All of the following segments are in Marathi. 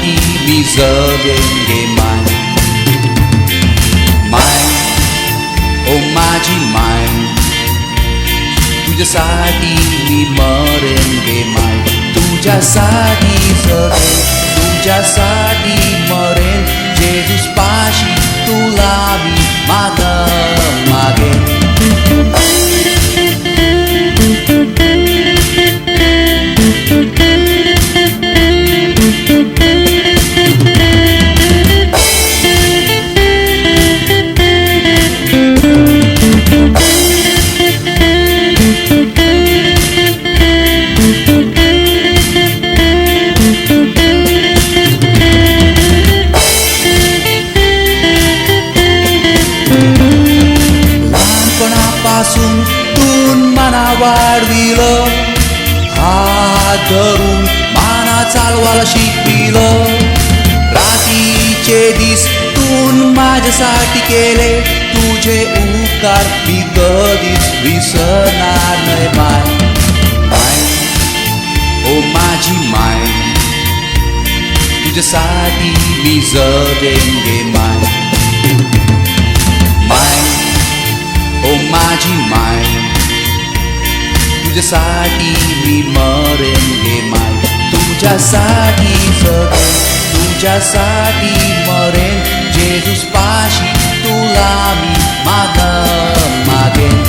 तुझ्यासाठी मी जगेन गे माय. माय ओ माझी माय, तुझ्यासाठी मी मरेन गे माय. तुझ्यासाठी जगेन, तुझ्यासाठी मरेन. जेजूसपाशी तुला मी मागेन. पासून तून मना वाढविलं, हात धरून माना चालवायला शिकविलं. रात्रीचे दिस तून माझ्यासाठी केले, तुझे उपकार मी कधीच विसरणार नाही. माय माय ओ माझी माय, तुझ्यासाठी मी जगेन गे माय. माय ओ माझी माय, तुझ्यासाठी मी मरेन गे माय. तुझ्यासाठी जगेन, तुझ्यासाठी मरेन. जेजूसपाशी तुला मी मागेन.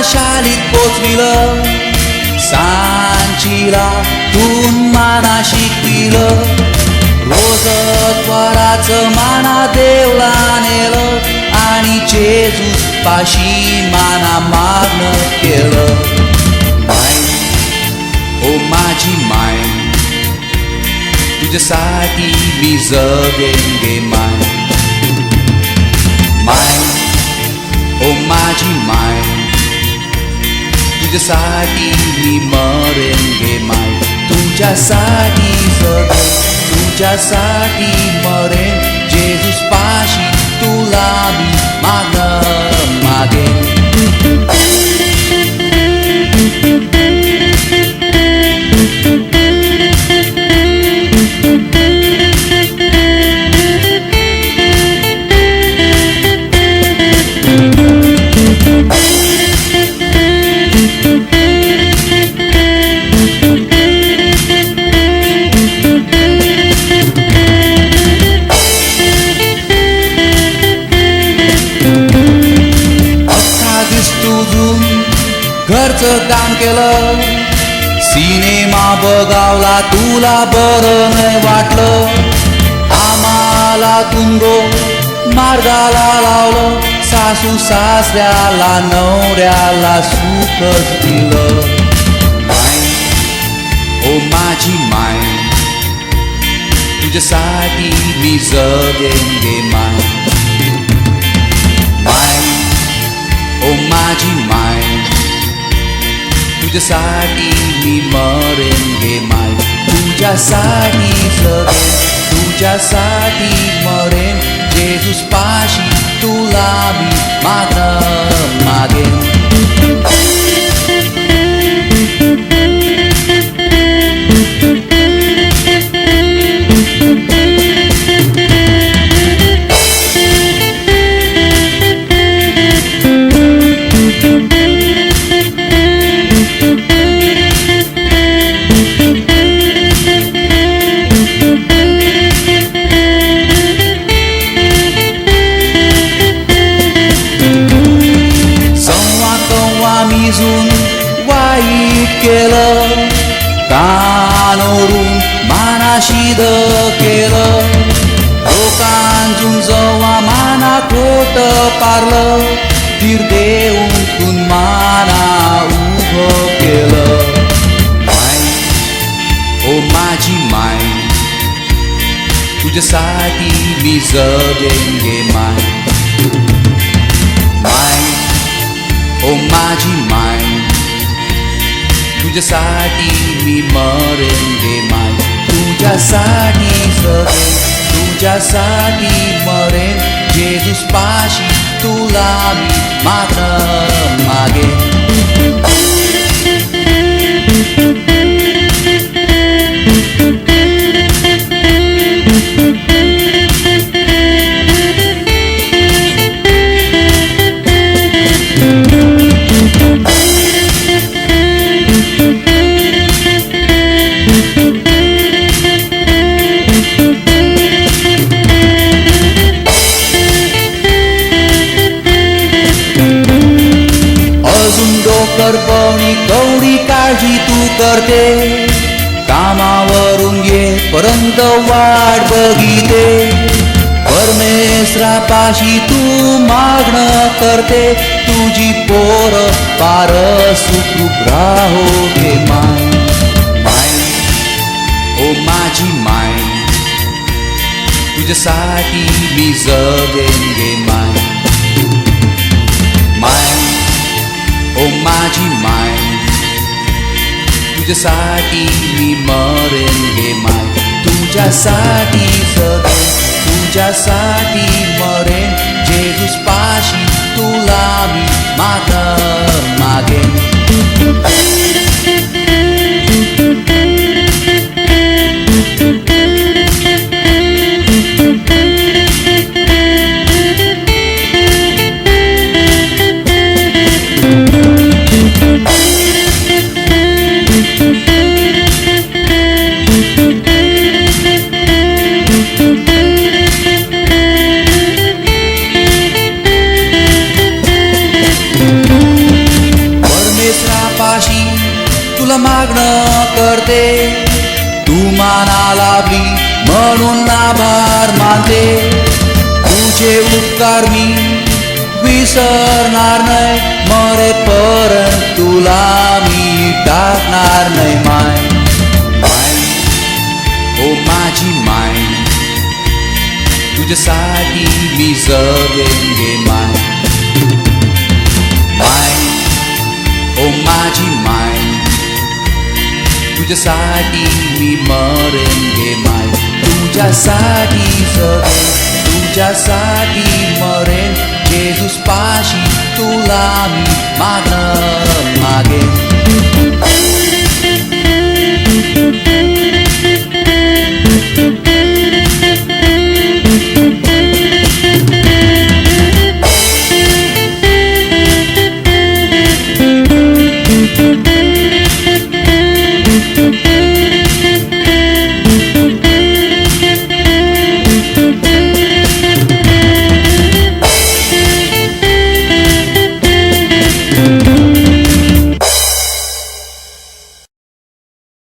शाळेत पोचविलं, सांचीला तून माना शिकविलं. रोज त्वराचं माना देवला नेलं, आणि जेजूसपाशी माना मागणं केलं. माय ओ माझी माय, तुझ्यासाठी मी जगेन गे माय. माय ओ माझी माय, तुझ्यासाठी मी मरेन गे माय. तुझ्यासाठी जगेन, तुझ्यासाठी मरेन. जेजूसपाशी तुला मी मागेन. घरचं काम केलं, सिनेमा बघावला, तुला बरं नाही वाटलं. आम्हाला तुंगो मार्गाला लावलं, सासू सासऱ्याला नवऱ्याला सुखच दिलं. माय ओ माझी माय, तुझ्यासाठी मी जगेन गे माय. माय ओ माझी माय, तुझ्यासाठी मी मरेन गे माय. तुझ्यासाठी जगेन, तुझ्यासाठी मरेन. जेजूसपाशी तुला मी मागेन. भिजून वाईट केलं, कानोरून मानाशीद केलं, लोकांजून जवा माना खोट पारलं, धीर देऊन तून माना उभं केलं. माय ओ माझी माय, तुझ्यासाठी मी जगेन गे माय. माय ओ माझी माय, तुझ्यासाठी मी मरेन गे माय. तुझ्यासाठी जगेन, तुझ्यासाठी मरेन. जेजूस पाशी तुला मी मागणं मागेन. करपवणी कवडी काळजी तू करते. कामावरून येईपर्यंत वाट बघिते. परमेश्वरापाशी तू मागणं करते. तुझी पोर पार सुखरूप राहो गे माय. माय ओ माझी माय, तुझ्यासाठी मी जगेन गे माय. माय ओ माझी माय, तुझ्यासाठी मी मरेन गे माय. तुझ्यासाठी जगेन, तुझ्यासाठी मरेन. जेजूस पाशी तुला मी मागणं मागेन. तुला मागणं करते. तू माना लाभली म्हणून आभार मानते. तुझे उपकार मी विसरणार नाही. मरेपर्यंत तुला मी टाकणार नाही. माय माय ओ माझी माय, तुझ्यासाठी मी जगेन गे माय. माय ओ माझी माय, तुझ्यासाठी मी मरेन गे माय. तुझ्यासाठी जगेन, तुझ्यासाठी मरेन. जेजूस पाशी तुला मी मागणं